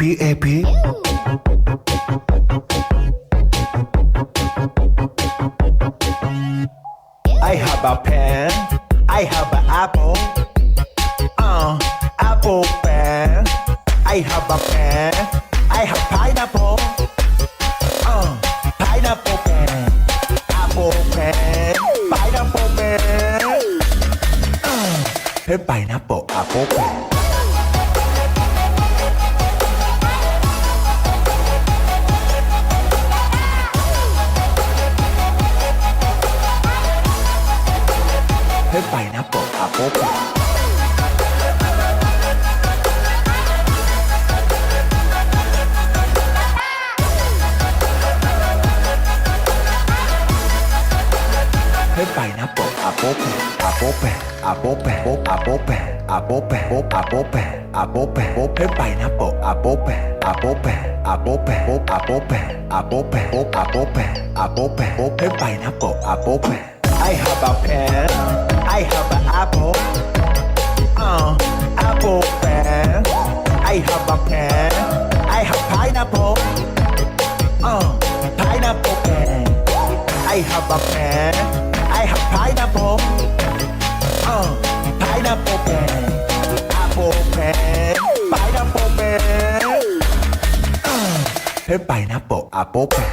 P-A-P. I have a pen, I have an apple, apple pen. I have a pen, I have pineapple, pineapple pen, apple pen, pineapple pen, pineapple, apple pen. Pineapple, apple pen. Pineapple, apple pen, apple pen, apple pen, apple pen, apple pen, apple pen, apple pen, pineapple, apple pen, apple pen, apple pen, apple pen, apple pen, apple pen, apple pen, pineapple, apple pen. I have a pen, I have an apple, apple pen. I have a pen, I have pineapple, pineapple pen. I have a pen, I have pineapple, pineapple pen, apple pen, pineapple pen, pineapple, apple pen.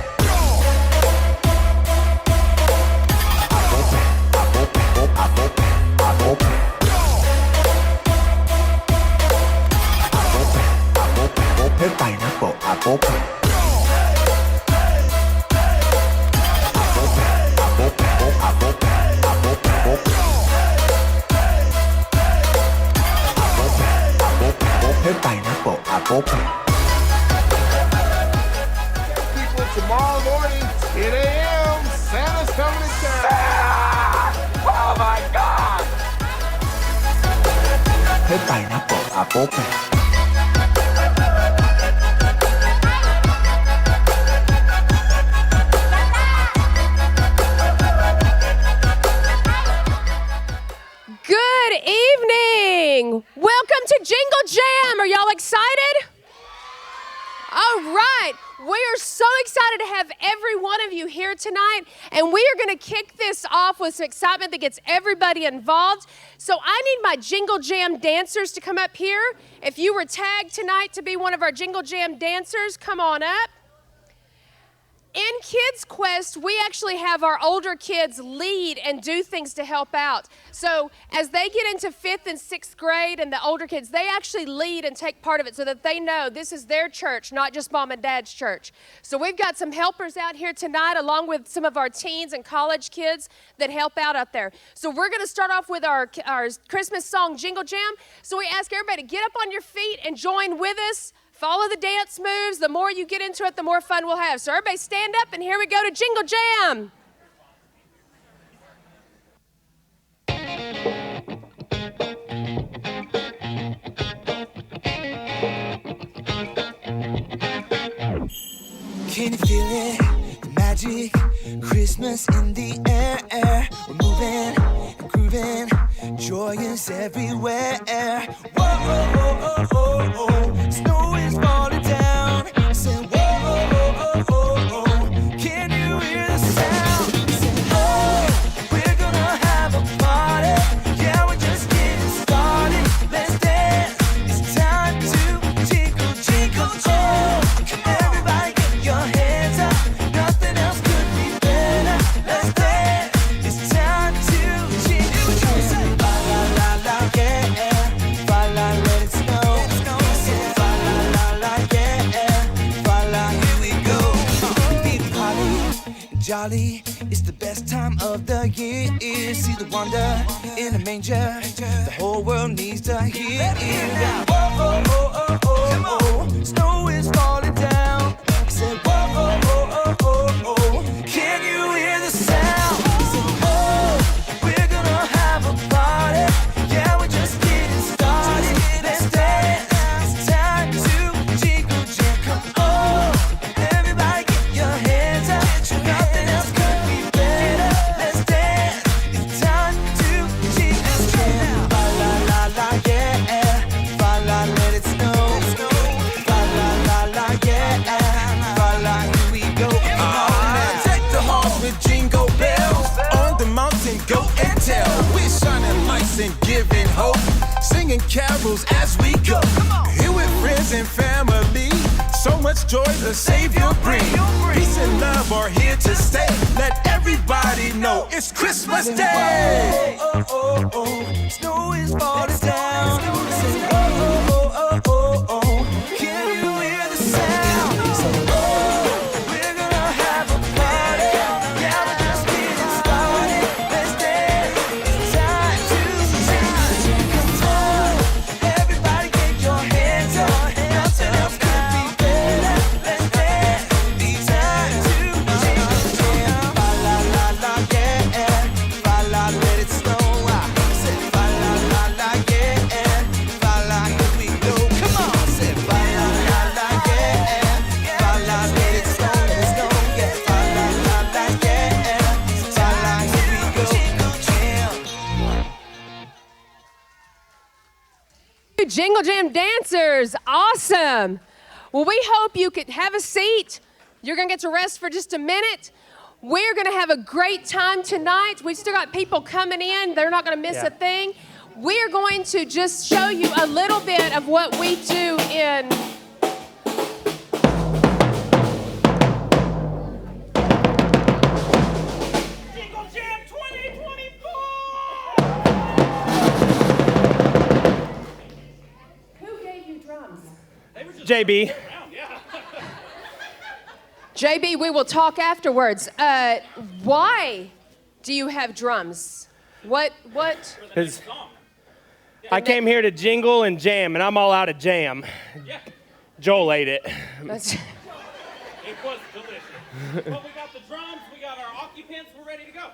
Pineapple, apple pen. Apple pen, apple pen, apple pen, apple pen, apple pen, pineapple, apple pen. People, tomorrow morning, 10 a.m., Santa's coming to town. Santa! Oh my God! Pineapple, apple pen. Good evening. Welcome to Jingle Jam. Are y'all excited? All right. We are so excited to have every one of you here tonight, and we are going to kick this off with some excitement that gets everybody involved. So I need my Jingle Jam dancers to come up here. If you were tagged tonight to be one of our Jingle Jam dancers, come on up. In Kids Quest, we actually have our older kids lead and do things to help out. So as they get into 5th and 6th grade and the older kids, they actually lead and take part of it so that they know this is their church, not just mom and dad's church. So we've got some helpers out here tonight along with some of our teens and college kids that help out there. So we're going to start off with our Christmas song, Jingle Jam. So we ask everybody to get up on your feet and join with us. Follow the dance moves. The more you get into it, the more fun we'll have. So everybody stand up, and here we go to Jingle Jam. Can you feel it? The magic, Christmas in the air. We're moving, grooving, joyous everywhere. Whoa, oh, oh, oh, oh. Snow is falling down. Say, whoa, oh, oh, oh, oh. Can you hear the sound? Say, oh, we're gonna have a party. Yeah, we're just getting started. Let's dance. It's time to jingle, jingle, oh. Everybody get your hands up. Nothing else could be better. Let's dance. It's time to jingle, jingle. Fa la la la, yeah. Fa la, let it snow. Fa la la la, yeah. Fa la, here we go. Feeling holly, jolly. It's the best time of the year. See the wonder in the manger. The whole world needs to hear it. Whoa, oh, oh, oh, oh, oh. Snow is falling down. Say, whoa, oh, oh, oh, oh, oh. Can you hear the sound? Say, oh, we're gonna have a party. Yeah, we're just getting started. Let's dance. It's time to jingle jam. Come on, everybody get your hands up. Nothing else could be better. Let's dance. It's time to jingle jam. Fa la la la, yeah. Fa la, let it snow. Fa la la singing carols as we go. Here with friends and family, so much joy the Savior brings. Peace and love are here to stay. Let everybody know it's Christmas Day. Oh, oh, oh, oh. Snow is falling down. Say, oh, oh, oh, oh, oh. Can you hear the sound? Say, oh, we're gonna have a party. Yeah, we're just getting started. Let's dance. It's time to dance. Come on, everybody get your hands up. Nothing else could be better. Let's dance. It's time to jingle jam. Fa la la la, yeah. Fa la, let it snow. I said fa la la la, yeah. Fa la, here we go. Come on, I said fa la la la, yeah. Fa la, let it snow, yeah. Fa la la la, yeah. Fa la, here we go. Jingle jam. Jingle Jam dancers, awesome. Well, we hope you could have a seat. You're gonna get to rest for just a minute. We're gonna have a great time tonight. We've still got people coming in. They're not gonna miss a thing. We're going to just show you a little bit of what we do in Jingle Jam 2024! Who gave you drums? JB. JB, we will talk afterwards. Why do you have drums? What? 'Cause I came here to jingle and jam, and I'm all out of jam. Yeah, Joel ate it. That's, it was delicious. Well, we got the drums, we got our occupants, we're ready to go.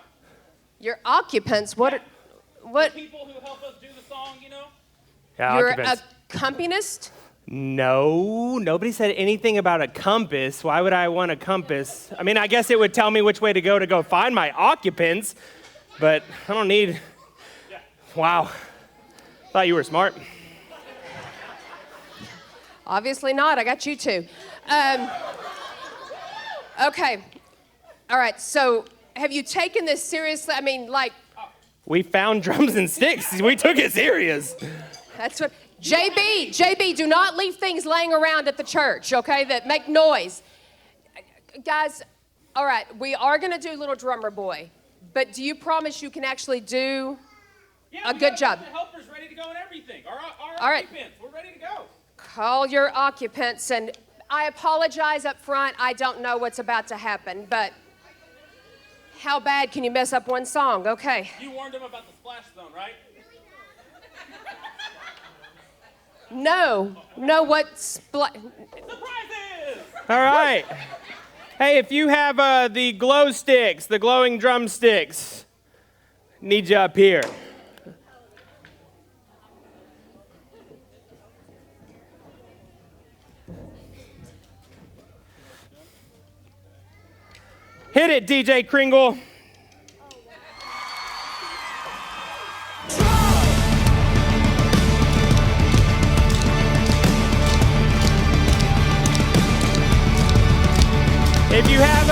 your occupants, what? The people who help us do the song, you know? Yeah, You're occupants. a accompanist? No, nobody said anything about a compass. Why would I want a compass? I mean, I guess it would tell me which way to go find my occupants, but I don't need. Wow. Thought you were smart. Obviously not. I got you too. Okay. All right. So, have you taken this seriously? I mean, like. We found drums and sticks. We took it serious. That's what. JB, do not leave things laying around at the church, okay, that make noise. Guys, all right, we are going to do Little Drummer Boy, but do you promise you can actually do a good job? The helpers ready to go and everything. Our All right. occupants, we're ready to go. Call your occupants, and I apologize up front. I don't know what's about to happen, but how bad can you mess up one song? Okay. You warned them about the splash zone, right? No, what's... Surprises! All right. Hey, if you have the glow sticks, the glowing drumsticks, need you up here. Hit it, DJ Kringle. If you have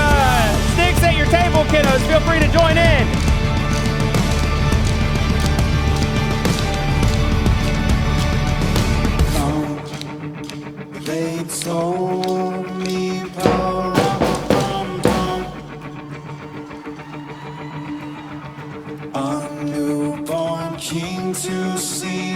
sticks at your table, kiddos, feel free to join in. They told me a newborn king to see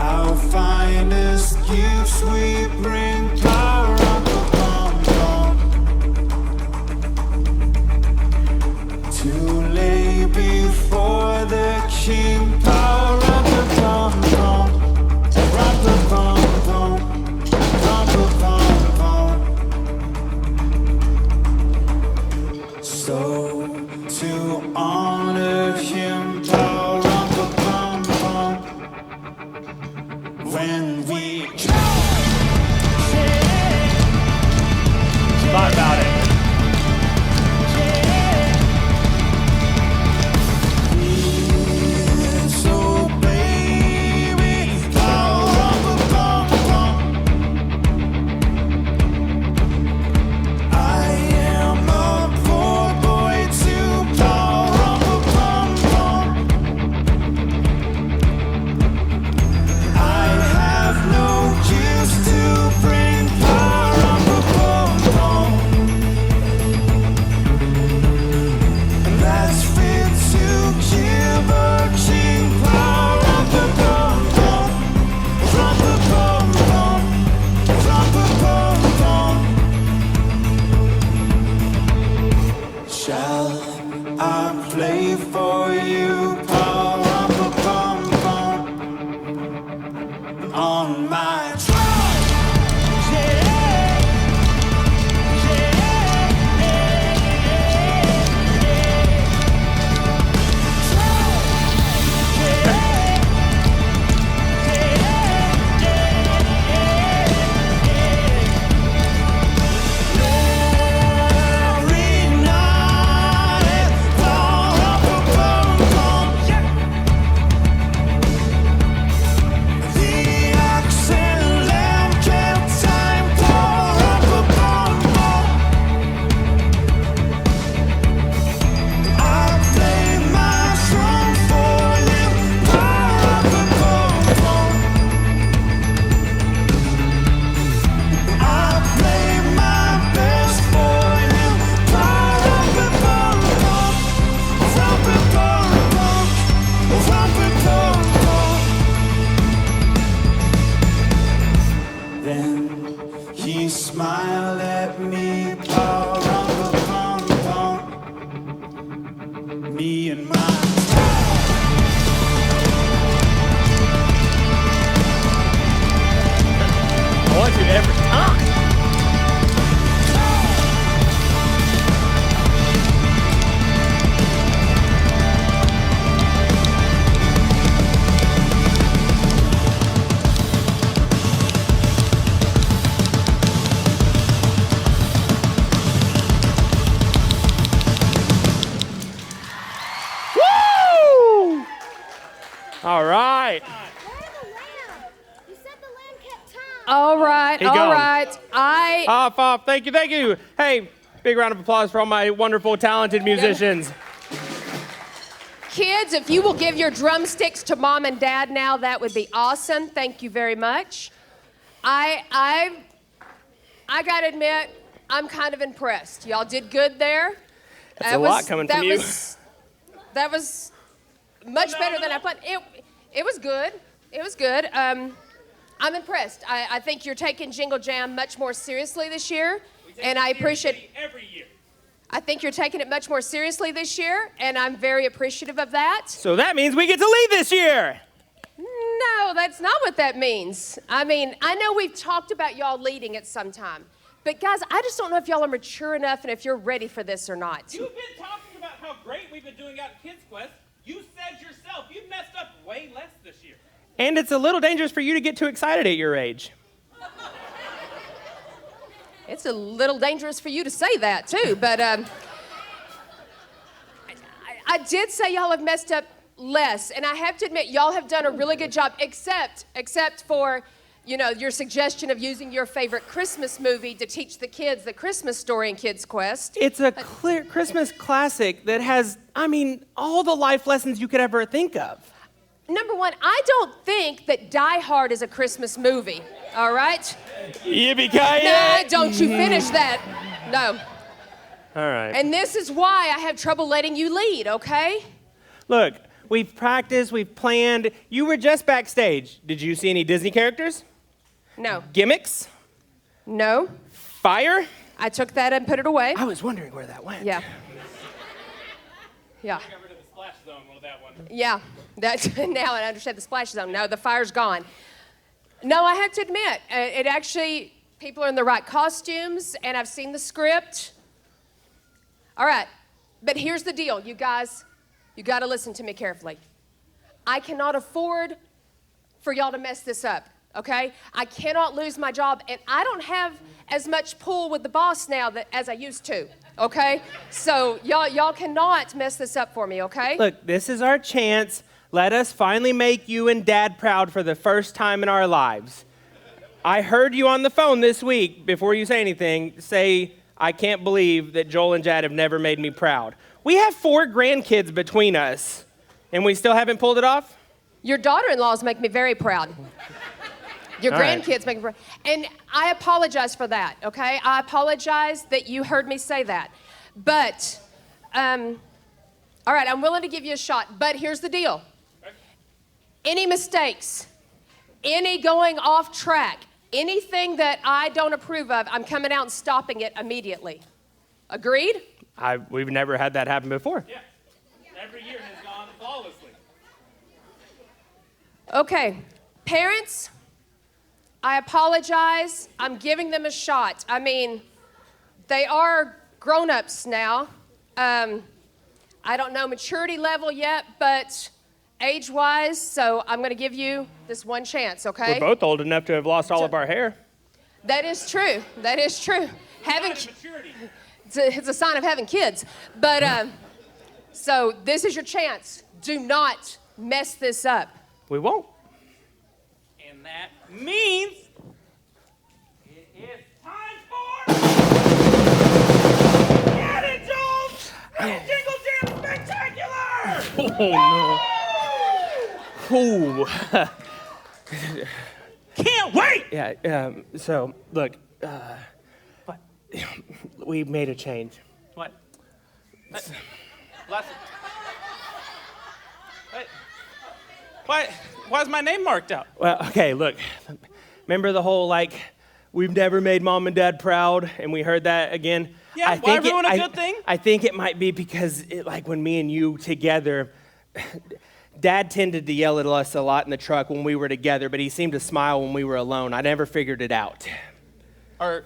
our finest gifts we bring to lay before the king. So to honor him, when we He smiled at me, called me and mine. I want you every time. Woo! All right. All right, He all gone. right. Off. Thank you. Hey, big round of applause for all my wonderful, talented musicians. Kids, if you will give your drumsticks to mom and dad now, that would be awesome. Thank you very much. I gotta admit, I'm kind of impressed. Y'all did good there. That's a lot coming from you. That was much better than I planned. It was good. It was good. I'm impressed. I think you're taking Jingle Jam much more seriously this year, and I appreciate. Every year. I think you're taking it much more seriously this year, and I'm very appreciative of that. So that means we get to lead this year. No, that's not what that means. I mean, I know we've talked about y'all leading at some time, but guys, I just don't know if y'all are mature enough and if you're ready for this or not. You've been talking about how great we've been doing out in Kids Quest. You said yourself you've messed up way less this year. And it's a little dangerous for you to get too excited at your age. It's a little dangerous for you to say that too, but I did say y'all have messed up less, and I have to admit y'all have done a really good job, except for, your suggestion of using your favorite Christmas movie to teach the kids the Christmas story in Kids Quest. It's a clear Christmas classic that has, all the life lessons you could ever think of. Number one, I don't think that Die Hard is a Christmas movie, all right? Yippee-ki-yay! Nah, don't you finish that. No. All right. And this is why I have trouble letting you lead, okay? Look, we've practiced, we've planned. You were just backstage. Did you see any Disney characters? No. Gimmicks? No. Fire? I took that and put it away. I was wondering where that went. Yeah. Yeah. I got rid of the splash zone with that one. Yeah. Now I understand the splash zone. No, the fire's gone. No, I have to admit, it actually, people are in the right costumes, and I've seen the script. All right, but here's the deal, you guys. You got to listen to me carefully. I cannot afford for y'all to mess this up, okay? I cannot lose my job, and I don't have as much pull with the boss now as I used to, okay? So y'all cannot mess this up for me, okay? Look, this is our chance. Let us finally make you and Dad proud for the first time in our lives. I heard you on the phone this week, before you say anything, say, I can't believe that Joel and Jad have never made me proud. We have 4 grandkids between us, and we still haven't pulled it off? Your daughter-in-laws make me very proud. Your All right. grandkids make me proud. And I apologize for that, okay? I apologize that you heard me say that. But, all right, I'm willing to give you a shot, but here's the deal. Any mistakes, any going off track, anything that I don't approve of, I'm coming out and stopping it immediately. Agreed? We've never had that happen before. Yeah. Every year has gone flawlessly. Okay, parents, I apologize. I'm giving them a shot. I mean, they are grown-ups now. I don't know maturity level yet, but age-wise, so I'm going to give you this one chance, okay? We're both old enough to have lost all of our hair. That is true. That is true. Having Maturity. it's a sign of having kids. But so this is your chance. Do not mess this up. We won't. And that means it is time for Get It, Jones! Jingle Jam Spectacular! Oh, no. Ooh. Can't wait! Yeah, so, look, we made a change. What? Why is my name marked out? Well, okay, look, remember the whole, we've never made mom and dad proud, and we heard that again. Yeah, why ruin a good thing? I think it might be because, when me and you together, Dad tended to yell at us a lot in the truck when we were together, but he seemed to smile when we were alone. I never figured it out. Are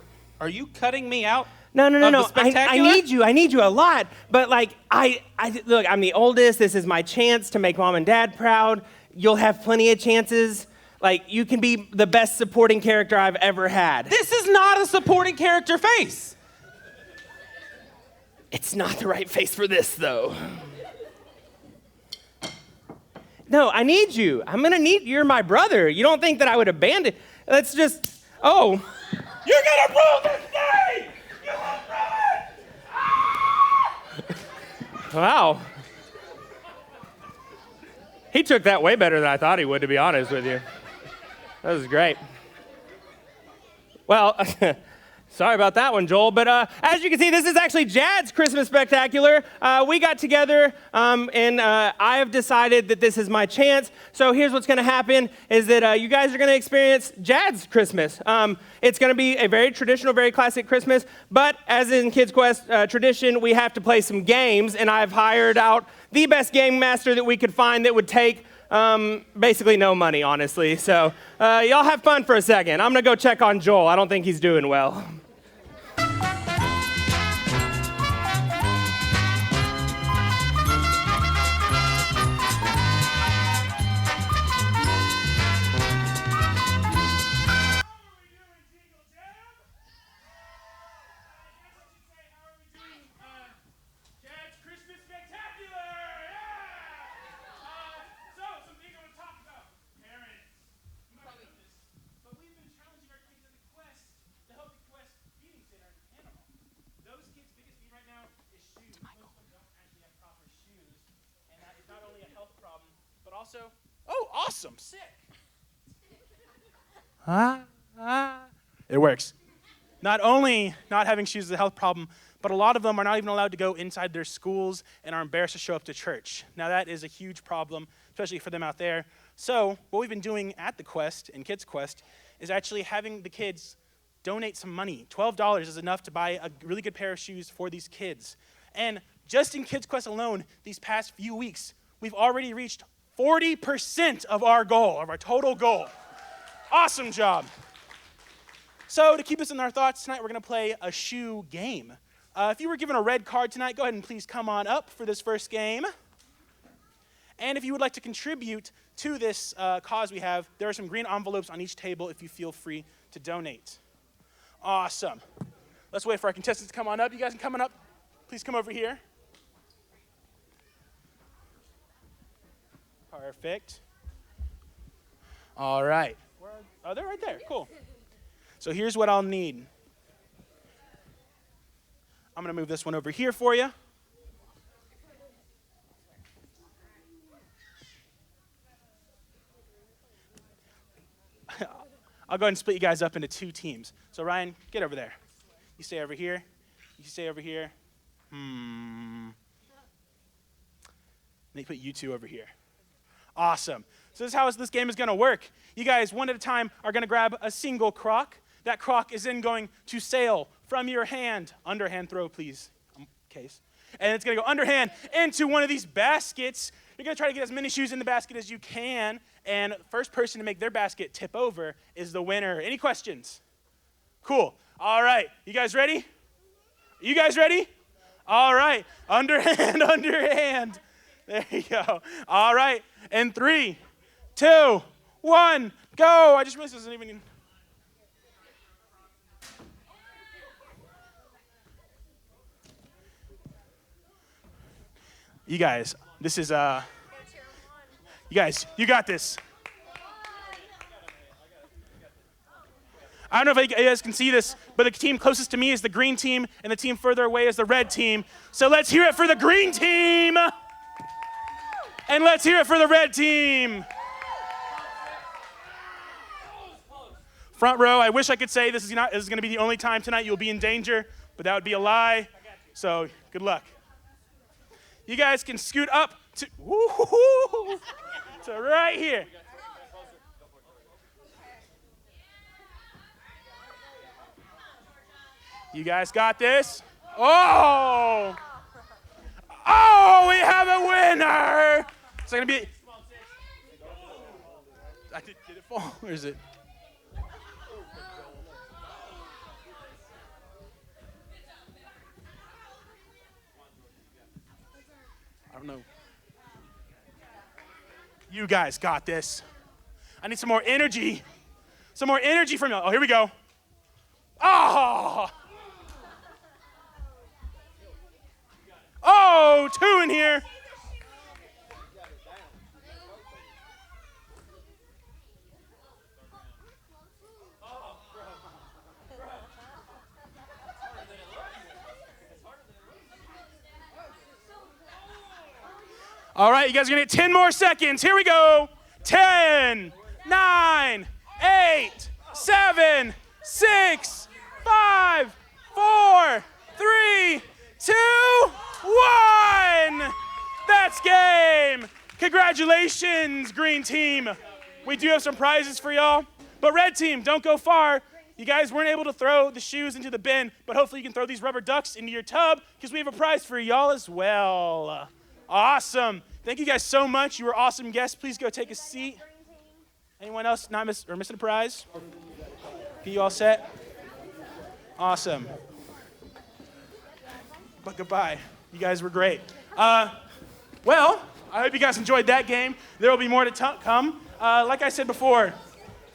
you cutting me out? No. Of the spectacular? I need you a lot. But look, I'm the oldest. This is my chance to make mom and dad proud. You'll have plenty of chances. You can be the best supporting character I've ever had. This is not a supporting character face. It's not the right face for this, though. No, I need you. You're my brother. You don't think that I would abandon? Let's just, you're gonna rule this day! You will rule it! Ah! Wow. He took that way better than I thought he would, to be honest with you. That was great. Well, sorry about that one, Joel. But as you can see, this is actually Jad's Christmas Spectacular. We got together, and I have decided that this is my chance. So here's what's going to happen is that you guys are going to experience Jad's Christmas. It's going to be a very traditional, very classic Christmas. But as in Kids Quest tradition, we have to play some games. And I've hired out the best game master that we could find that would take basically no money, honestly. So y'all have fun for a second. I'm going to go check on Joel. I don't think he's doing well. Awesome, sick. It works. Not only not having shoes is a health problem, but a lot of them are not even allowed to go inside their schools and are embarrassed to show up to church. Now that is a huge problem, especially for them out there. So what we've been doing at the Quest, in Kids Quest, is actually having the kids donate some money. $12 is enough to buy a really good pair of shoes for these kids. And just in Kids Quest alone, these past few weeks, we've already reached 40% of our goal, of our total goal. Awesome job. So to keep us in our thoughts tonight, we're going to play a shoe game. If you were given a red card tonight, go ahead and please come on up for this first game. And if you would like to contribute to this cause we have, there are some green envelopes on each table if you feel free to donate. Awesome. Let's wait for our contestants to come on up. You guys can come on up. Please come over here. Perfect. All right. Oh, they're right there. Cool. So here's what I'll need. I'm going to move this one over here for you. I'll go ahead and split you guys up into two teams. So Ryan, get over there. You stay over here. You stay over here. Let me put you two over here. Awesome. So this is how this game is going to work. You guys, one at a time, are going to grab a single crock. That crock is then going to sail from your hand, underhand throw, please, case. And it's going to go underhand into one of these baskets. You're going to try to get as many shoes in the basket as you can. And the first person to make their basket tip over is the winner. Any questions? Cool. All right. You guys ready? You guys ready? All right. Underhand, underhand. There you go. All right. And 3, 2, 1, go. I just realized this isn't even... You guys, this is, you guys, you got this. I don't know if you guys can see this, but the team closest to me is the green team, and the team further away is the red team. So let's hear it for the green team. And let's hear it for the red team. Front row, I wish I could say this is going to be the only time tonight you'll be in danger, but that would be a lie. So good luck. You guys can scoot up to right here. You guys got this. Oh! Oh, we have a winner! It's gonna be. Did it fall? Or is it? I don't know. You guys got this. I need some more energy. Some more energy from y'all. Oh, here we go. Oh! Oh, 2 in here. All right, you guys are gonna get 10 more seconds. Here we go. 10, 9, 8, 7, 6, 5, 4, 3, 2, 1. That's game. Congratulations, green team. We do have some prizes for y'all. But red team, don't go far. You guys weren't able to throw the shoes into the bin, but hopefully you can throw these rubber ducks into your tub because we have a prize for y'all as well. Awesome. Thank you guys so much. You were awesome guests. Please go take a seat. Anyone else not missing a prize? Are you all set? Awesome. But goodbye. You guys were great. Well, I hope you guys enjoyed that game. There will be more to come. Like I said before,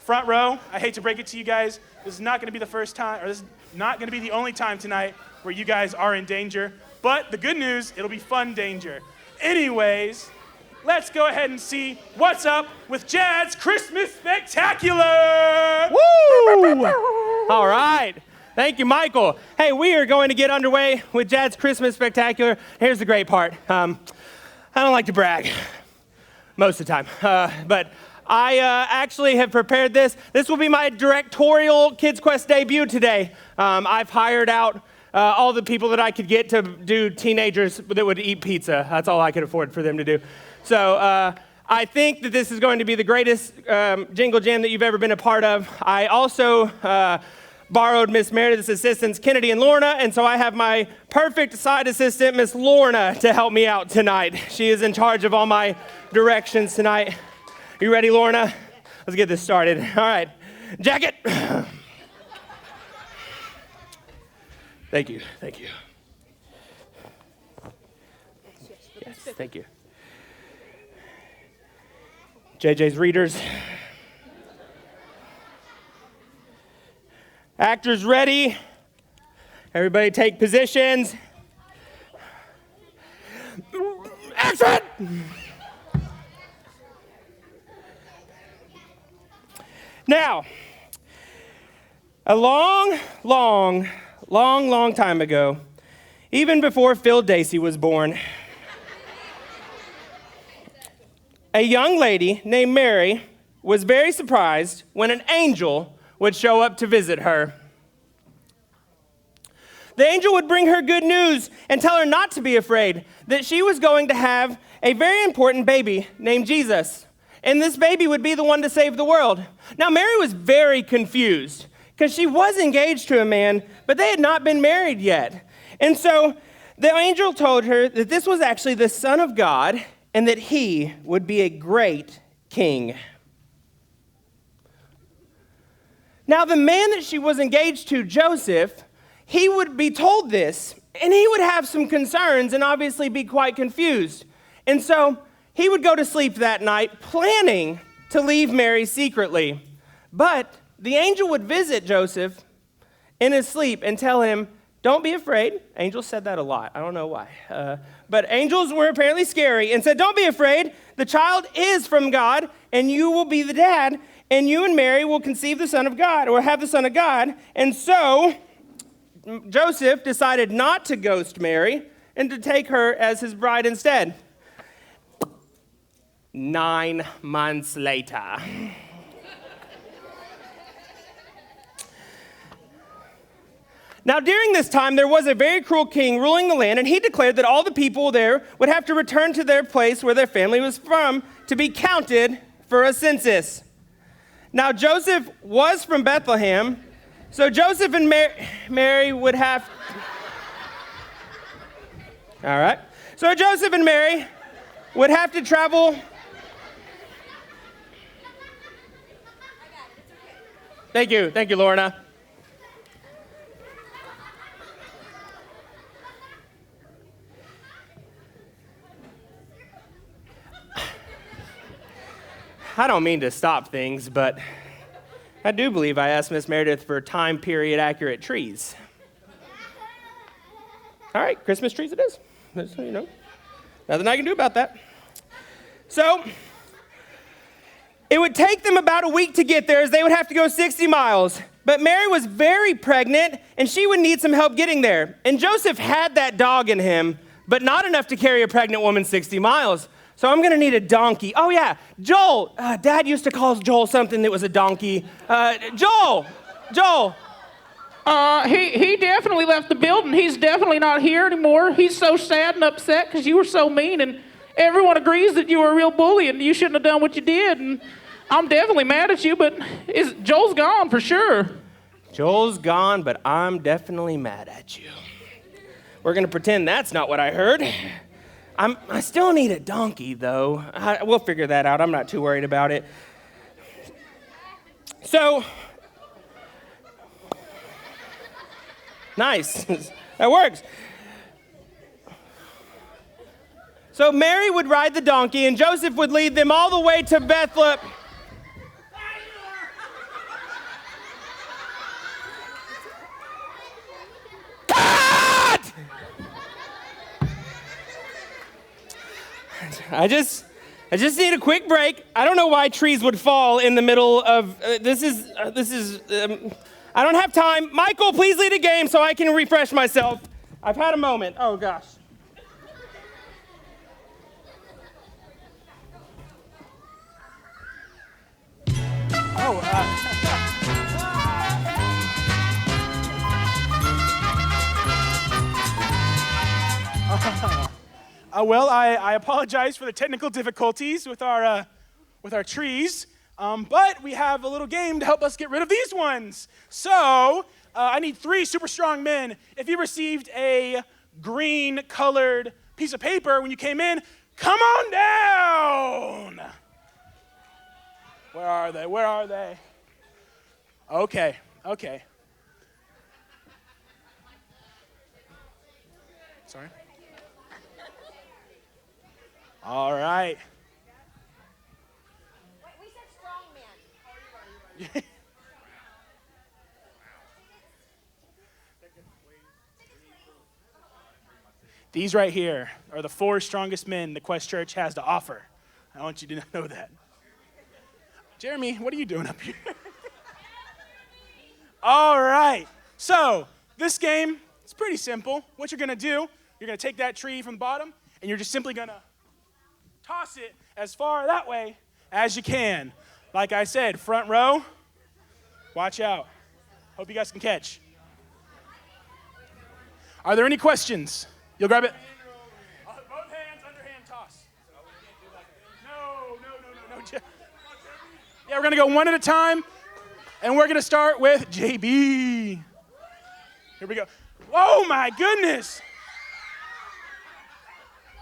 front row, I hate to break it to you guys. This is not going to be the first time, or this is not going to be the only time tonight where you guys are in danger. But the good news, it'll be fun danger. Anyways, let's go ahead and see what's up with Jad's Christmas Spectacular! Woo! All right. Thank you, Michael. Hey, we are going to get underway with Jad's Christmas Spectacular. Here's the great part. I don't like to brag most of the time, but I actually have prepared this. This will be my directorial Kids Quest debut today. I've hired out all the people that I could get to do teenagers that would eat pizza. That's all I could afford for them to do. So I think that this is going to be the greatest Jingle Jam that you've ever been a part of. I also borrowed Miss Meredith's assistants, Kennedy and Lorna, and so I have my perfect side assistant, Miss Lorna, to help me out tonight. She is in charge of all my directions tonight. You ready, Lorna? Let's get this started. All right. Jacket. Thank you. Thank you. Yes, thank you. JJ's readers. Actors ready. Everybody take positions. Action! Now, a long time ago, even before Phil Dacey was born, a young lady named Mary was very surprised when an angel would show up to visit her. The angel would bring her good news and tell her not to be afraid, that she was going to have a very important baby named Jesus, and this baby would be the one to save the world. Now, Mary was very confused because she was engaged to a man, but they had not been married yet. And so the angel told her that this was actually the Son of God and that he would be a great king. Now, the man that she was engaged to, Joseph, he would be told this, and he would have some concerns and obviously be quite confused. And so he would go to sleep that night planning to leave Mary secretly. But the angel would visit Joseph in his sleep and tell him, don't be afraid. Angels said that a lot. I don't know why. But angels were apparently scary and said, don't be afraid. The child is from God, and you will be the dad, and you and Mary will conceive the Son of God, or have the Son of God. And so Joseph decided not to ghost Mary and to take her as his bride instead. 9 months later. Now, during this time, there was a very cruel king ruling the land, and he declared that all the people there would have to return to their place where their family was from to be counted for a census. Now, Joseph was from Bethlehem, So Joseph and Mary would have... All right. So Joseph and Mary would have to travel... Thank you, Lorna. I don't mean to stop things, but I do believe I asked Miss Meredith for time period accurate trees. All right, Christmas trees it is. So, nothing I can do about that. So, it would take them about a week to get there, as they would have to go 60 miles. But Mary was very pregnant, and she would need some help getting there. And Joseph had that dog in him, but not enough to carry a pregnant woman 60 miles. So I'm gonna need a donkey. Oh yeah, Joel. Dad used to call Joel something that was a donkey. Joel. He definitely left the building. He's definitely not here anymore. He's so sad and upset because you were so mean, and everyone agrees that you were a real bully and you shouldn't have done what you did. And I'm definitely mad at you, but Joel's gone for sure. Joel's gone, but I'm definitely mad at you. We're gonna pretend that's not what I heard. I still need a donkey, though. We'll figure that out. I'm not too worried about it. So, nice. That works. So Mary would ride the donkey, and Joseph would lead them all the way to Bethlehem. I just need a quick break. I don't know why trees would fall in the middle of this is I don't have time. Michael, please lead a game so I can refresh myself. I've had a moment. Oh gosh. Well, I apologize for the technical difficulties with our trees, but we have a little game to help us get rid of these ones. So I need 3 super strong men. If you received a green-colored piece of paper when you came in, come on down. Where are they? Where are they? Okay. Sorry. All right. We said strong man. These right here are the 4 strongest men the Quest Church has to offer. I want you to know that. Jeremy, what are you doing up here? All right. So this game, it's pretty simple. What you're going to do, you're going to take that tree from the bottom, and you're just simply going to toss it as far that way as you can. Like I said, front row, watch out. Hope you guys can catch. Are there any questions? You'll grab it. Both hands, underhand toss. No. Yeah, we're going to go one at a time, and we're going to start with JB. Here we go. Oh, my goodness.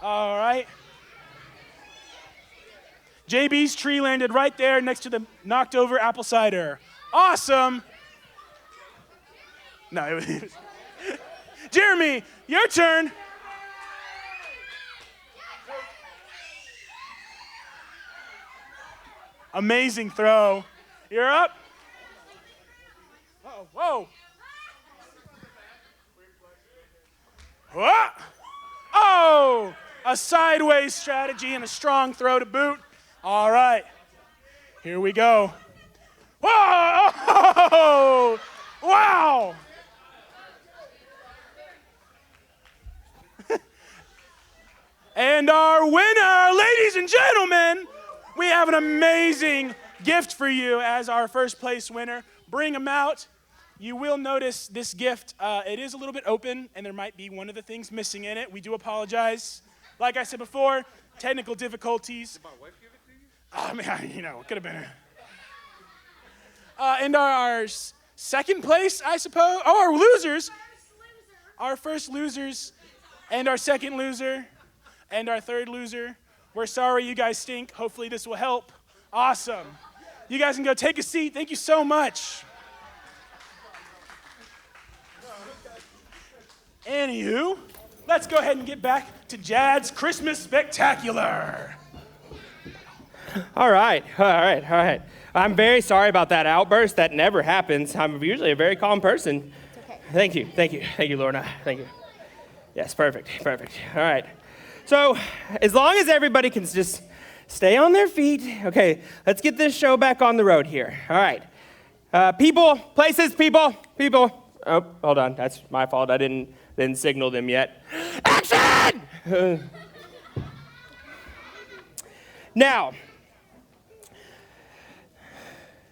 All right. JB's tree landed right there next to the knocked over apple cider. Awesome. No, it was Jeremy, your turn. Amazing throw. You're up. Uh-oh, whoa. Whoa. Oh, a sideways strategy and a strong throw to boot. All right, here we go. Whoa! Wow! And our winner, ladies and gentlemen, we have an amazing gift for you as our first place winner. Bring them out. You will notice this gift, it is a little bit open, and there might be one of the things missing in it. We do apologize. Like I said before, technical difficulties. Did my wife give it to you? I mean, it could have been. And our second place, I suppose. Oh, our losers. Our first losers, and our second loser, and our third loser. We're sorry you guys stink. Hopefully this will help. Awesome. You guys can go take a seat. Thank you so much. Anywho, let's go ahead and get back to Jad's Christmas Spectacular. All right. I'm very sorry about that outburst. That never happens. I'm usually a very calm person. It's okay. Thank you, Lorna. Thank you. Yes, perfect. All right. So, as long as everybody can just stay on their feet, okay, let's get this show back on the road here. All right. People, places, people. Oh, hold on. That's my fault. I didn't signal them yet. Action! Now,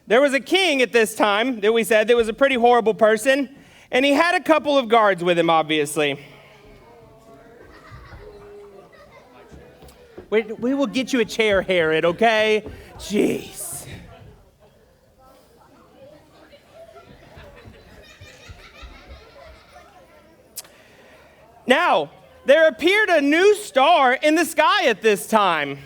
there was a king at this time that we said that was a pretty horrible person, and he had a couple of guards with him, obviously. We will get you a chair, Herod, okay? Jeez. Now, there appeared a new star in the sky at this time.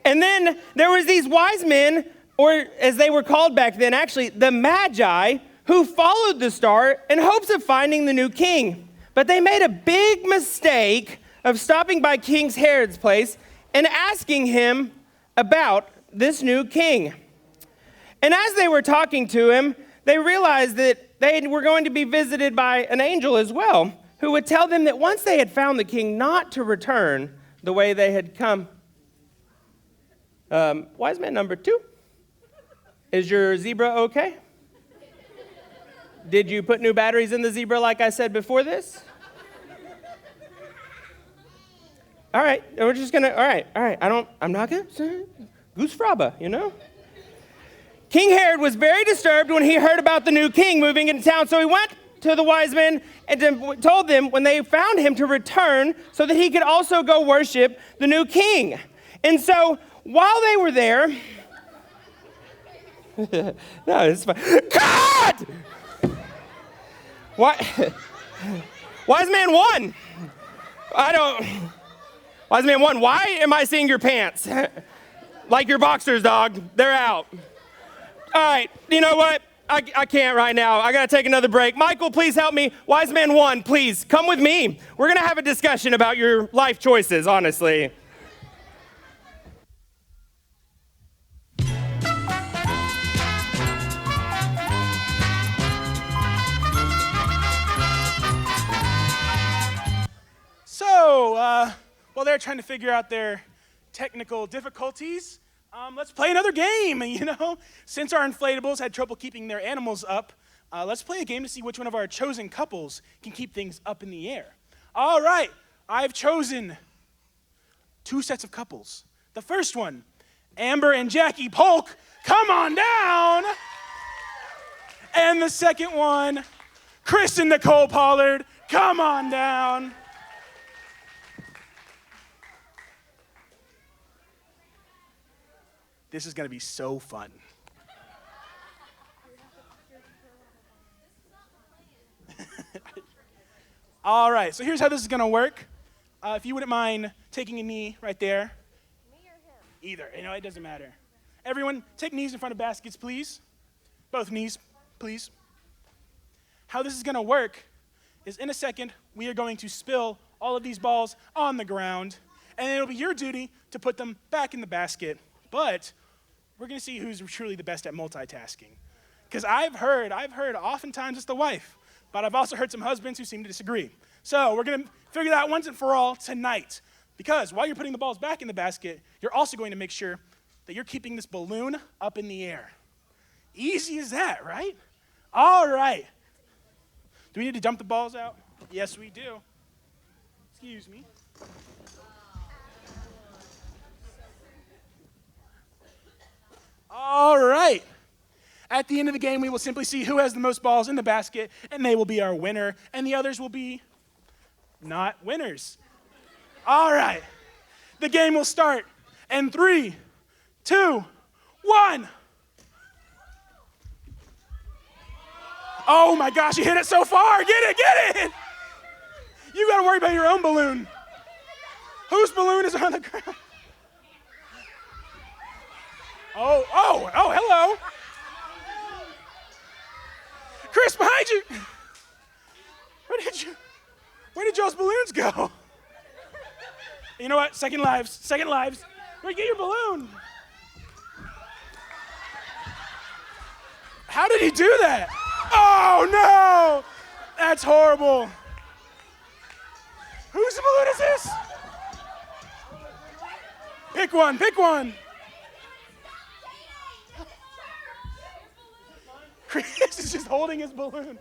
And then there was these wise men, or as they were called back then, actually, the Magi, who followed the star in hopes of finding the new king. But they made a big mistake of stopping by King Herod's place and asking him about this new king. And as they were talking to him, they realized that they were going to be visited by an angel as well, who would tell them that once they had found the king, not to return the way they had come. Wise man number 2, is your zebra okay? Did you put new batteries in the zebra like I said before this? All right, we're just gonna, all right. I'm not gonna, goose fraba, you know? King Herod was very disturbed when he heard about the new king moving into town, so he went to the wise men and told them when they found him to return so that he could also go worship the new king. And so while they were there, no, it's fine. God! Why? Wise man 1. Wise man 1, why am I seeing your pants? Like your boxers, dog. They're out. All right, you know what? I can't right now. I got to take another break. Michael, please help me. Wise man 1, please, come with me. We're going to have a discussion about your life choices, honestly. So, while they're trying to figure out their technical difficulties, let's play another game. You know, since our inflatables had trouble keeping their animals up, let's play a game to see which one of our chosen couples can keep things up in the air. All right, I've chosen 2 sets of couples. The first one, Amber and Jackie Polk, come on down. And the second one, Chris and Nicole Pollard, come on down. This is going to be so fun. All right, so here's how this is going to work. If you wouldn't mind taking a knee right there. Me or him? Either, you know, it doesn't matter. Everyone, take knees in front of baskets, please. Both knees, please. How this is going to work is in a second, we are going to spill all of these balls on the ground, and it'll be your duty to put them back in the basket. But we're going to see who's truly the best at multitasking. Because I've heard oftentimes it's the wife, but I've also heard some husbands who seem to disagree. So we're going to figure that out once and for all tonight. Because while you're putting the balls back in the basket, you're also going to make sure that you're keeping this balloon up in the air. Easy as that, right? All right. Do we need to dump the balls out? Yes, we do. Excuse me. All right. At the end of the game, we will simply see who has the most balls in the basket, and they will be our winner, and the others will be not winners. All right. The game will start in 3, 2, 1. Oh my gosh, you hit it so far. Get it. You gotta worry about your own balloon. Whose balloon is on the ground? Oh, hello. Chris, behind you. Where did Joe's balloons go? You know what? Second lives. Wait, get your balloon. How did he do that? Oh no! That's horrible. Whose balloon is this? Pick one. Chris is just holding his balloon.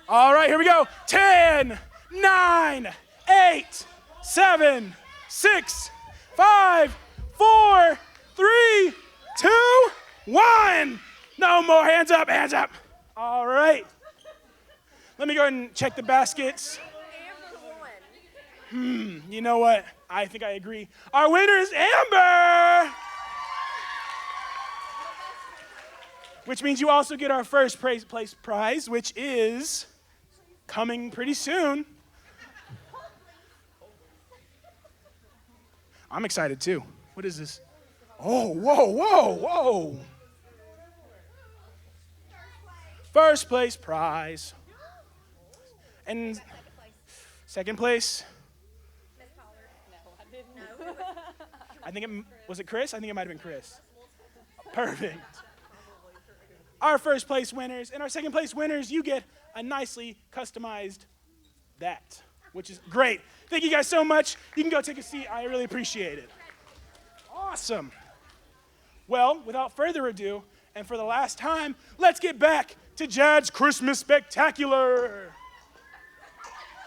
All right, here we go. 10, 9, 8, 7, 6, 5, 4, 3, 2, 1. No more. Hands up. All right. Let me go ahead and check the baskets. You know what? I think I agree. Our winner is Amber. Which means you also get our first place prize, which is coming pretty soon. I'm excited too. What is this? Oh, whoa. First place prize. And second place? Was it Chris? I think it might have been Chris. Perfect. Our first place winners and our second place winners, you get a nicely customized that, which is great. Thank you guys so much. You can go take a seat. I really appreciate it. Awesome. Well, without further ado, and for the last time, let's get back to Jad's Christmas Spectacular.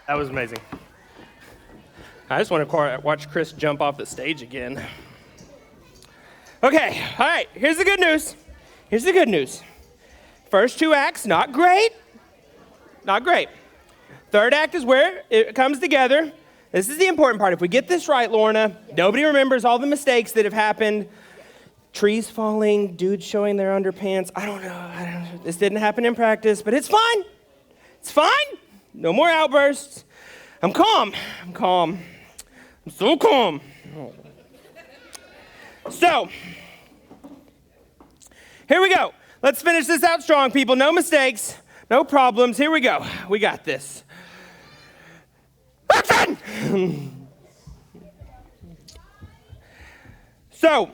That was amazing. I just want to watch Chris jump off the stage again. Okay, all right, here's the good news. First 2 acts, not great. Third act is where it comes together. This is the important part. If we get this right, Lorna, nobody remembers all the mistakes that have happened. Trees falling, dudes showing their underpants. I don't know. This didn't happen in practice, but it's fine. No more outbursts. I'm calm. I'm so calm. So, here we go. Let's finish this out strong, people. No mistakes, no problems. Here we go. We got this. Action! So,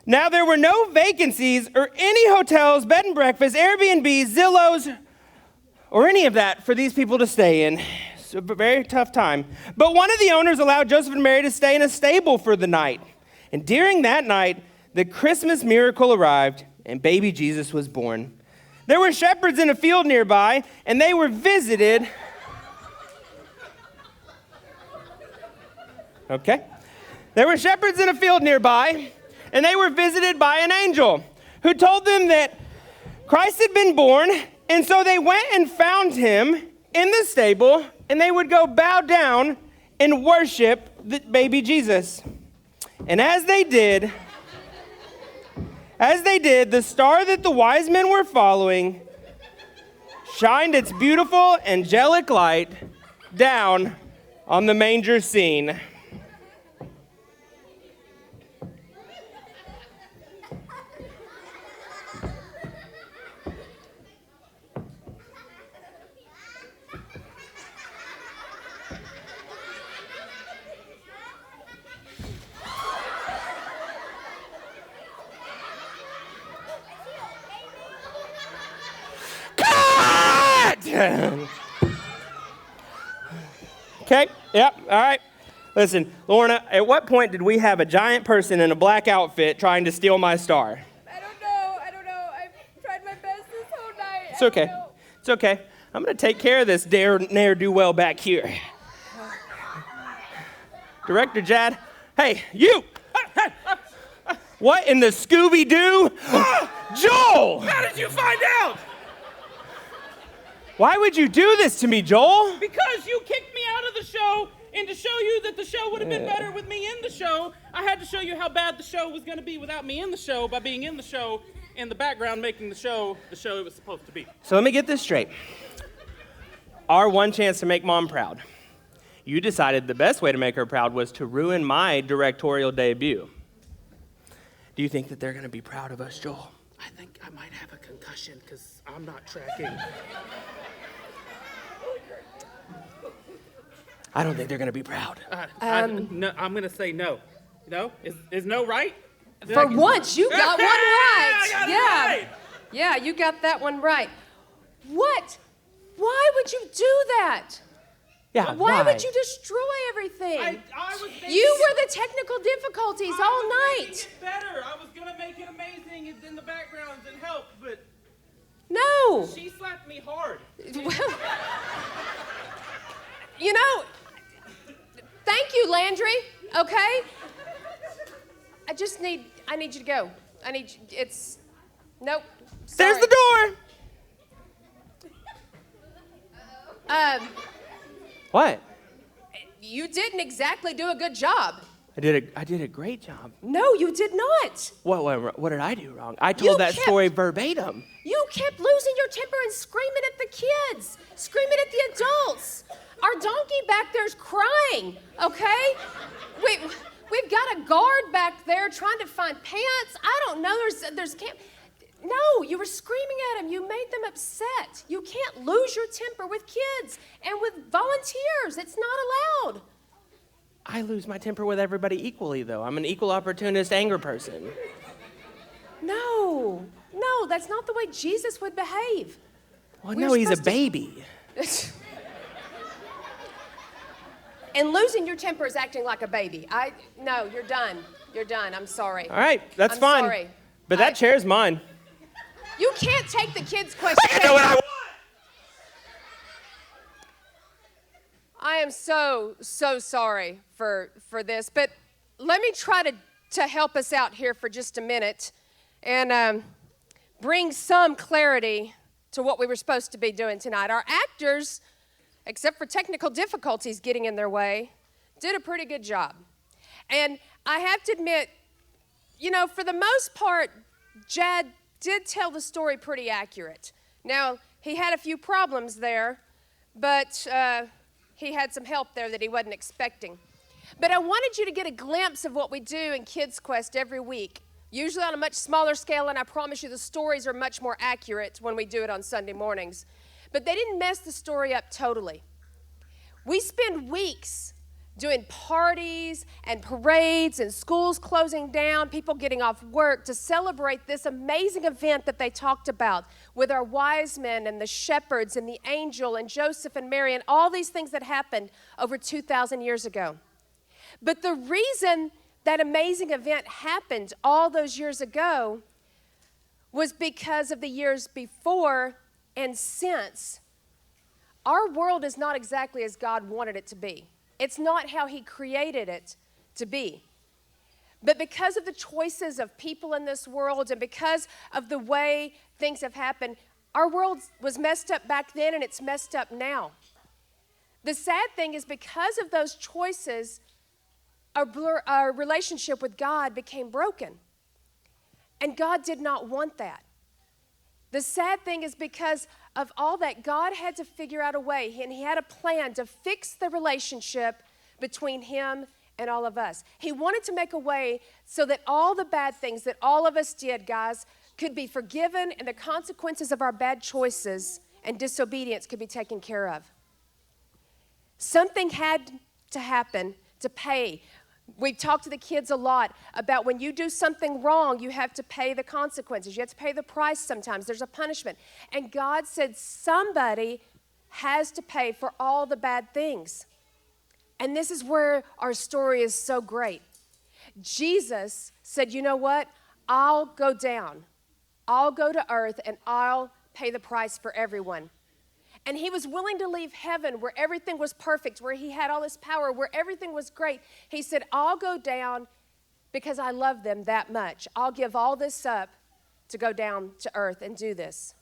now there were no vacancies or any hotels, bed and breakfast, Airbnb, Zillows, or any of that for these people to stay in. It's a very tough time. But one of the owners allowed Joseph and Mary to stay in a stable for the night. And during that night, the Christmas miracle arrived, and baby Jesus was born. There were shepherds in a field nearby, and they were visited. Okay. There were shepherds in a field nearby, and they were visited by an angel who told them that Christ had been born, and so they went and found him in the stable, and they would go bow down and worship the baby Jesus. And as they did, the star that the wise men were following shined its beautiful angelic light down on the manger scene. Okay, yep, all right. Listen, Lorna, at what point did we have a giant person in a black outfit trying to steal my star? I don't know. I've tried my best this whole night. It's okay. I'm going to take care of this ne'er-do-well back here. Director Jad, hey, you! What in the Scooby-Doo? Joel! How did you find out? Why would you do this to me, Joel? Because you kicked me out of the show, and to show you that the show would have been better with me in the show, I had to show you how bad the show was going to be without me in the show by being in the show, in the background making the show it was supposed to be. So let me get this straight. Our one chance to make Mom proud. You decided the best way to make her proud was to ruin my directorial debut. Do you think that they're going to be proud of us, Joel? I think I might have a concussion because I'm not tracking. I don't think they're going to be proud. No, I'm going to say no. No? Is no right? For once, you got one right. I got it right. Yeah, you got that one right. What? Why would you do that? Yeah, Why would you destroy everything? I was thinking You were the technical difficulties all night. It better. I was going to make it amazing in the backgrounds and help, but No. she slapped me hard. Well, you know, thank you, Landry, okay? I need you to go. Nope. Sorry. There's the door. What? You didn't exactly do a good job. I did a great job. No, you did not. What did I do wrong? I told that story verbatim. You kept losing your temper and screaming at the kids, screaming at the adults. Our donkey back there's crying, okay? We've got a guard back there trying to find pants. I don't know, there's camp. No, you were screaming at them. You made them upset. You can't lose your temper with kids and with volunteers. It's not allowed. I lose my temper with everybody equally, though. I'm an equal opportunist anger person. No, that's not the way Jesus would behave. Well, no, he's a baby. And losing your temper is acting like a baby. No, you're done. You're done. I'm sorry. All right, that's I'm fine. Sorry. But that chair's mine. You can't take the kids' question. I know what I want. I am so sorry for this, but let me try to help us out here for just a minute and bring some clarity to what we were supposed to be doing tonight. Our actors, except for technical difficulties getting in their way, did a pretty good job. And I have to admit, for the most part, Jad did tell the story pretty accurate. Now, he had a few problems there, but he had some help there that he wasn't expecting. But I wanted you to get a glimpse of what we do in Kids Quest every week, usually on a much smaller scale, and I promise you the stories are much more accurate when we do it on Sunday mornings. But they didn't mess the story up totally. We spend weeks doing parties and parades and schools closing down, people getting off work to celebrate this amazing event that they talked about with our wise men and the shepherds and the angel and Joseph and Mary and all these things that happened over 2,000 years ago. But the reason that amazing event happened all those years ago was because of the years before and since. Our world is not exactly as God wanted it to be. It's not how he created it to be. But because of the choices of people in this world and because of the way things have happened, our world was messed up back then and it's messed up now. The sad thing is because of those choices, our relationship with God became broken. And God did not want that. The sad thing is because of all that, God had to figure out a way, and he had a plan to fix the relationship between him and all of us. He wanted to make a way so that all the bad things that all of us did, guys, could be forgiven and the consequences of our bad choices and disobedience could be taken care of. Something had to happen to pay. We've talked to the kids a lot about when you do something wrong, you have to pay the consequences. You have to pay the price sometimes. There's a punishment. And God said somebody has to pay for all the bad things. And this is where our story is so great. Jesus said, you know what? I'll go down. I'll go to earth and I'll pay the price for everyone. And he was willing to leave heaven where everything was perfect, where he had all this power, where everything was great. He said, I'll go down because I love them that much. I'll give all this up to go down to earth and do this.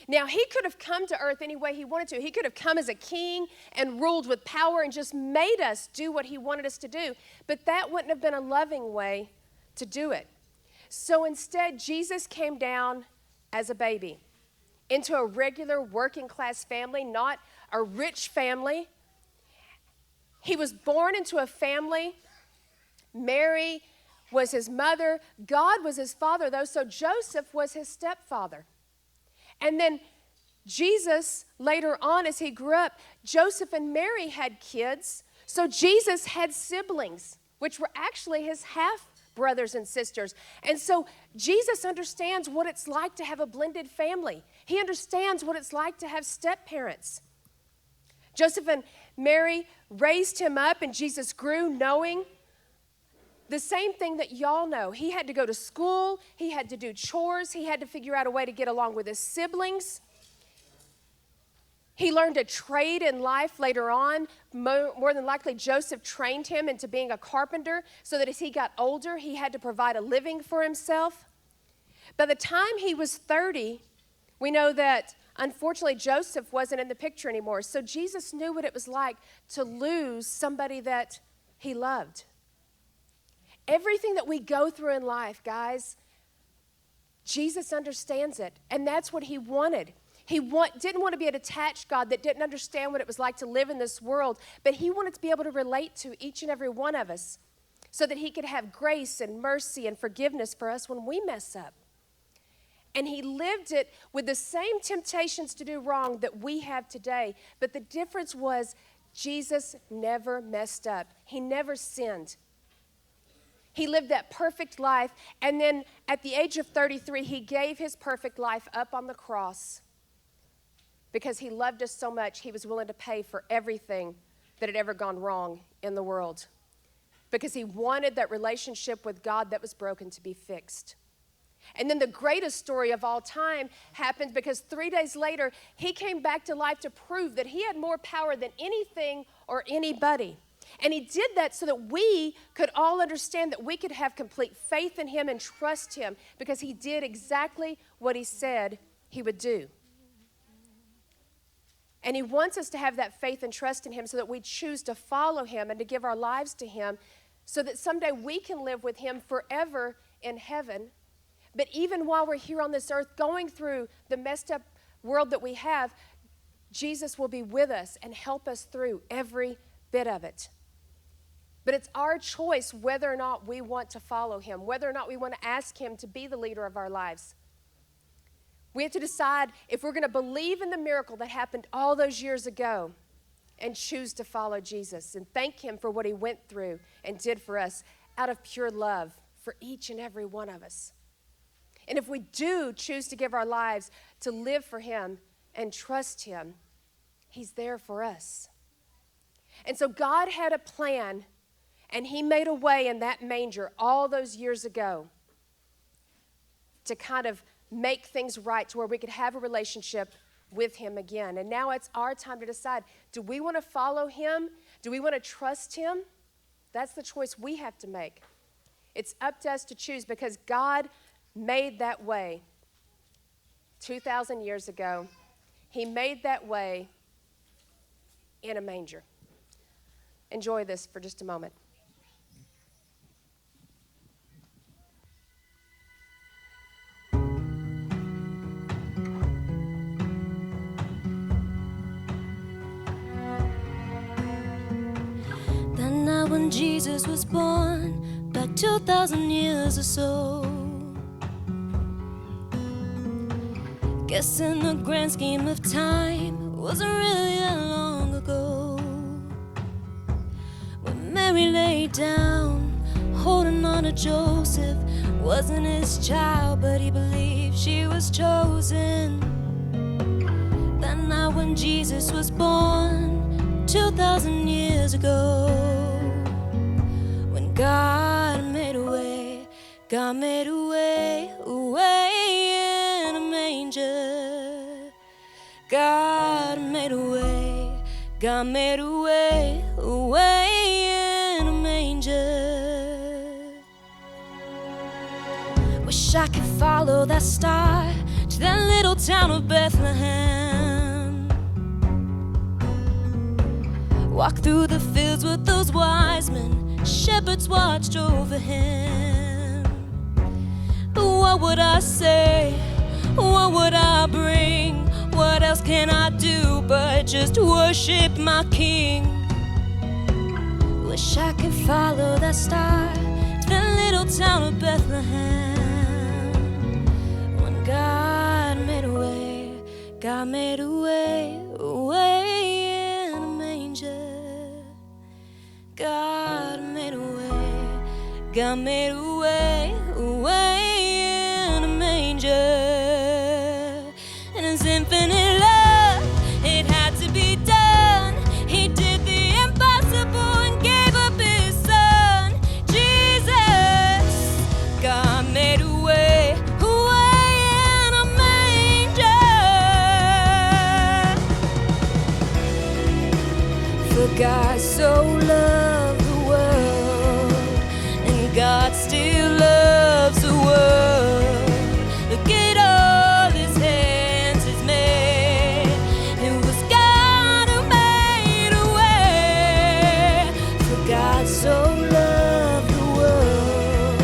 Now, he could have come to earth any way he wanted to. He could have come as a king and ruled with power and just made us do what he wanted us to do. But that wouldn't have been a loving way to do it. So instead, Jesus came down as a baby into a regular working class family, not a rich family. He was born into a family. Mary was his mother. God was his father, though, so Joseph was his stepfather. And then Jesus, later on as he grew up, Joseph and Mary had kids. So Jesus had siblings, which were actually his half brothers and sisters. And so Jesus understands what it's like to have a blended family. He understands what it's like to have step-parents. Joseph and Mary raised him up, and Jesus grew knowing the same thing that y'all know. He had to go to school. He had to do chores. He had to figure out a way to get along with his siblings. He learned a trade in life later on. More than likely, Joseph trained him into being a carpenter so that as he got older, he had to provide a living for himself. By the time he was 30, we know that, unfortunately, Joseph wasn't in the picture anymore. So Jesus knew what it was like to lose somebody that he loved. Everything that we go through in life, guys, Jesus understands it, and that's what he wanted. He didn't want to be a detached God that didn't understand what it was like to live in this world, but he wanted to be able to relate to each and every one of us so that he could have grace and mercy and forgiveness for us when we mess up. And he lived it with the same temptations to do wrong that we have today, but the difference was Jesus never messed up. He never sinned. He lived that perfect life, and then at the age of 33, he gave his perfect life up on the cross because he loved us so much, he was willing to pay for everything that had ever gone wrong in the world because he wanted that relationship with God that was broken to be fixed. And then the greatest story of all time happened because 3 days later, he came back to life to prove that he had more power than anything or anybody. And he did that so that we could all understand that we could have complete faith in him and trust him because he did exactly what he said he would do. And he wants us to have that faith and trust in him so that we choose to follow him and to give our lives to him so that someday we can live with him forever in heaven. But even while we're here on this earth going through the messed up world that we have, Jesus will be with us and help us through every bit of it. But it's our choice whether or not we want to follow him, whether or not we want to ask him to be the leader of our lives. We have to decide if we're going to believe in the miracle that happened all those years ago and choose to follow Jesus and thank him for what he went through and did for us out of pure love for each and every one of us. And if we do choose to give our lives to live for him and trust him, he's there for us. And so God had a plan, and he made a way in that manger all those years ago to kind of make things right to where we could have a relationship with him again. And now it's our time to decide, do we want to follow him? Do we want to trust him? That's the choice we have to make. It's up to us to choose because God made that way 2,000 years ago. He made that way in a manger. Enjoy this for just a moment. When Jesus was born, back 2,000 years or so. Guess in the grand scheme of time, wasn't really that long ago. When Mary lay down, holding on to Joseph, wasn't his child, but he believed she was chosen. That night when Jesus was born, 2,000 years ago. God made a way, God made a way, in a manger. God made a way, God made a way, in a manger. Wish I could follow that star to that little town of Bethlehem. Walk through the fields with those wise men, shepherds watched over him. What would I say? What would I bring? What else can I do but just worship my King? Wish I could follow that star to the little town of Bethlehem. When God made a way, God made a way in a manger. God made a way, God made a way in a manger. And His infinite love, it had to be done. He did the impossible and gave up His Son, Jesus. God made a way in a manger. For God so loved the world, and God still loves the world. Look at all His hands He's made. It was God who made a way. For God so loved the world,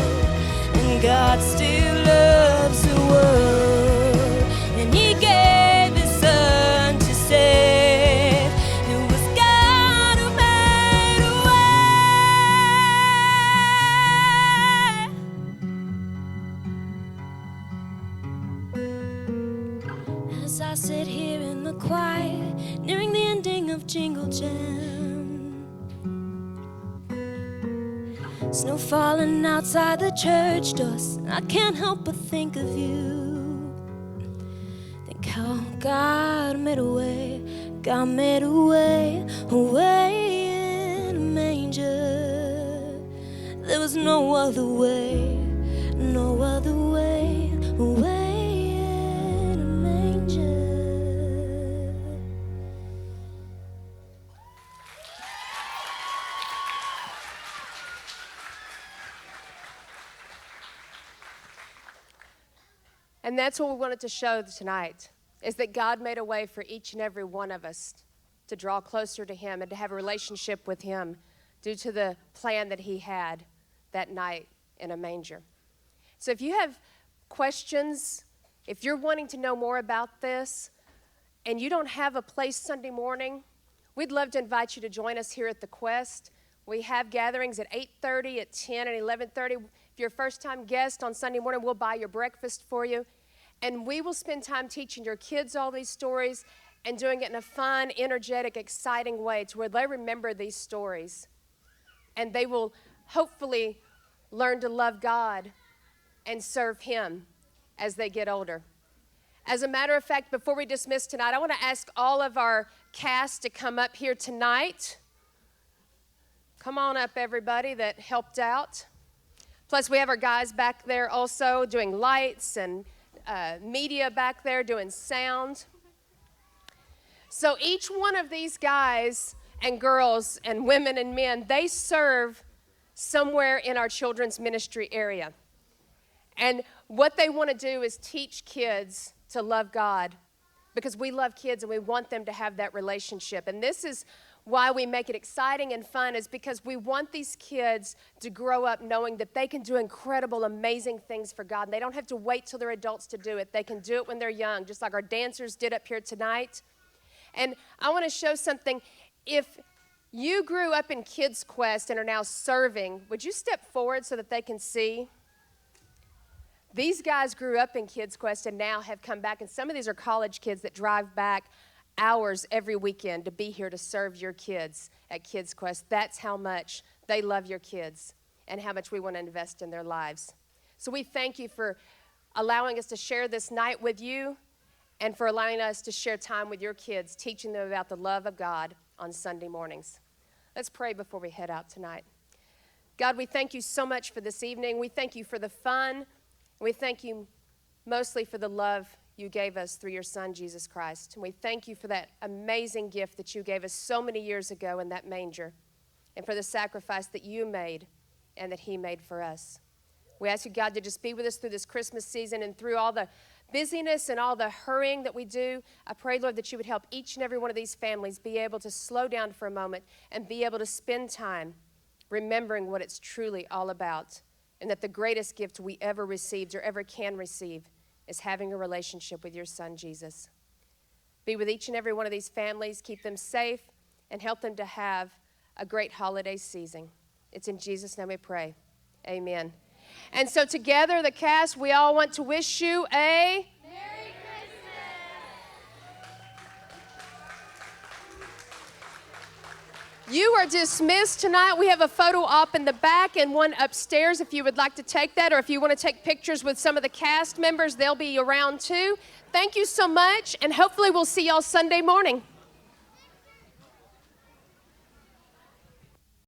and God still loves the world. And He gave His Son to save. It was God who made a way. As I sit here in the quiet, nearing the ending of Jingle Jam, snow falling outside the church doors, I can't help but think of you. Think how God made a way, God made a way in a manger. There was no other way, no other way in a manger. And that's what we wanted to show tonight, is that God made a way for each and every one of us to draw closer to Him and to have a relationship with Him due to the plan that He had that night in a manger. So if you have questions, if you're wanting to know more about this, and you don't have a place Sunday morning, we'd love to invite you to join us here at the Quest. We have gatherings at 8:30, at 10, and 11:30. If you're a first-time guest on Sunday morning, we'll buy your breakfast for you. And we will spend time teaching your kids all these stories and doing it in a fun, energetic, exciting way to where they remember these stories. And they will hopefully learn to love God and serve Him as they get older. As a matter of fact, before we dismiss tonight, I want to ask all of our cast to come up here tonight. Come on up, everybody that helped out. Plus, we have our guys back there also doing lights and media back there doing sound. So each one of these guys and girls and women and men, they serve somewhere in our children's ministry area. And what they want to do is teach kids to love God, because we love kids and we want them to have that relationship. And this is why we make it exciting and fun, is because we want these kids to grow up knowing that they can do incredible, amazing things for God. And they don't have to wait till they're adults to do it. They can do it when they're young, just like our dancers did up here tonight. And I want to show something. If you grew up in Kids Quest and are now serving, would you step forward so that they can see? These guys grew up in Kids Quest and now have come back, and some of these are college kids that drive back hours every weekend to be here to serve your kids at Kids Quest. That's how much they love your kids and how much we want to invest in their lives. So we thank you for allowing us to share this night with you and for allowing us to share time with your kids, teaching them about the love of God on Sunday mornings. Let's pray before we head out tonight. God, we thank you so much for this evening. We thank you for the fun. We thank you mostly for the love you gave us through your Son, Jesus Christ. And we thank you for that amazing gift that you gave us so many years ago in that manger, and for the sacrifice that you made and that he made for us. We ask you, God, to just be with us through this Christmas season and through all the busyness and all the hurrying that we do, I pray, Lord, that you would help each and every one of these families be able to slow down for a moment and be able to spend time remembering what it's truly all about, and that the greatest gift we ever received or ever can receive is having a relationship with your Son, Jesus. Be with each and every one of these families, keep them safe, and help them to have a great holiday season. It's in Jesus' name we pray. Amen. And so together, the cast, we all want to wish you a Merry Christmas! You are dismissed tonight. We have a photo op in the back and one upstairs if you would like to take that, or if you want to take pictures with some of the cast members, they'll be around too. Thank you so much, and hopefully we'll see y'all Sunday morning.